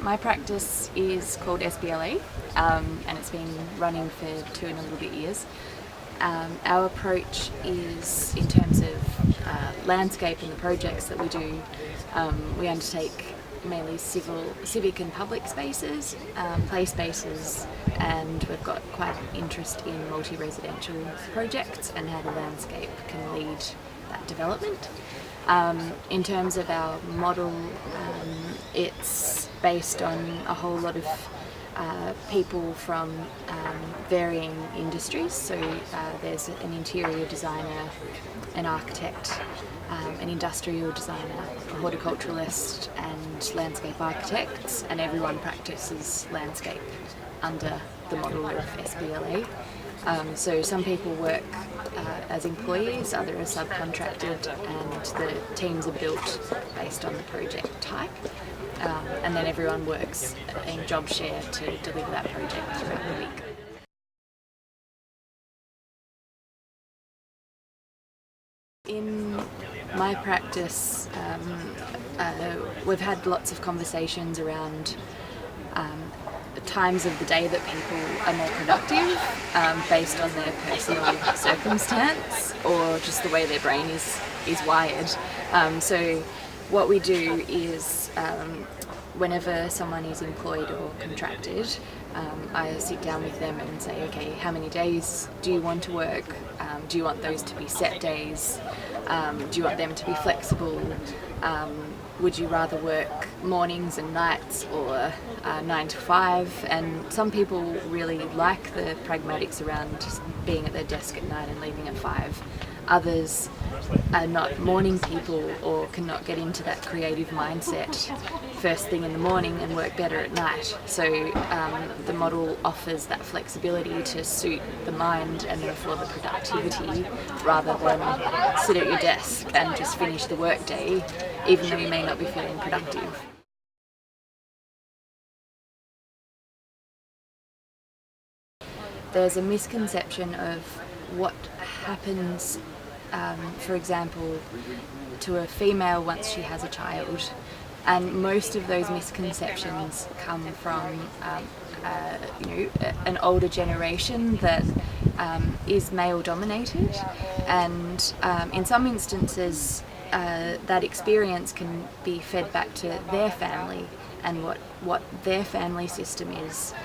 My practice is called SBLA, and it's been running for 2 and a little bit years. Our approach is, in terms of landscape and the projects that we do, we undertake mainly civic and public spaces, play spaces, and we've got quite an interest in multi-residential projects and how the landscape can lead that development. In terms of our model, it's based on a whole lot of people from varying industries. So there's an interior designer, an architect, an industrial designer, a horticulturalist and landscape architects, and everyone practices landscape under the model of SBLA. So some people work as employees, others are subcontracted, and the teams are built based on the project type. And then everyone works in job share to deliver that project throughout the week. In my practice, we've had lots of conversations around times of the day that people are more productive based on their personal circumstance or just the way their brain is wired. So what we do is whenever someone is employed or contracted, I sit down with them and say, okay, how many days do you want to work? Do you want those to be set days? Do you want them to be flexible? Would you rather work mornings and nights or 9 to 5? And some people really like the pragmatics around just being at their desk at night and leaving at 5. Others are not morning people or cannot get into that creative mindset first thing in the morning and work better at night. So the model offers that flexibility to suit the mind and therefore the productivity, rather than sit at your desk and just finish the work day even though you may not be feeling productive. There's a misconception of what happens, for example, to a female once she has a child, and most of those misconceptions come from an older generation that is male dominated, and in some instances that experience can be fed back to their family and what their family system is.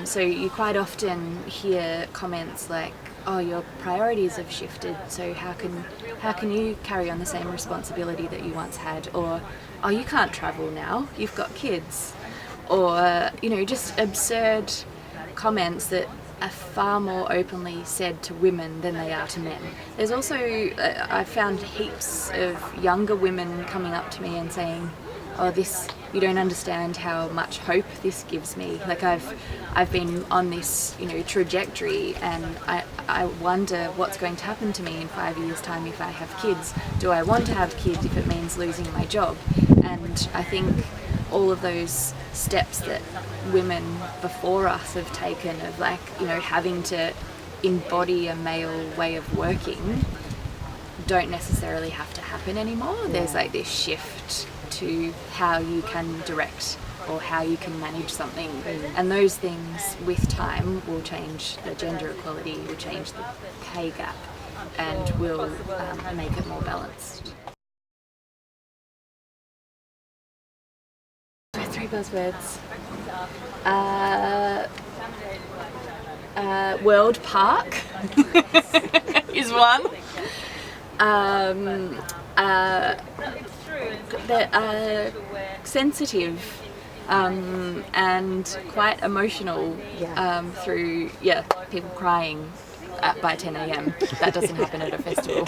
So you quite often hear comments like, oh, your priorities have shifted, so how can you carry on the same responsibility that you once had? Or, oh, you can't travel now, you've got kids. Or, just absurd comments that are far more openly said to women than they are to men. There's also, I found heaps of younger women coming up to me and saying, oh, you don't understand how much hope this gives me. Like I've been on this, trajectory, and I wonder what's going to happen to me in 5 years' time if I have kids. Do I want to have kids if it means losing my job? And I think all of those steps that women before us have taken of having to embody a male way of working don't necessarily have to happen anymore. There's this shift to how you can direct or how you can manage something, and those things with time will change the gender equality, will change the pay gap, and will make it more balanced. 3 buzzwords. World Park is one. Sensitive and quite emotional through people crying by 10 a.m. That doesn't happen at a festival.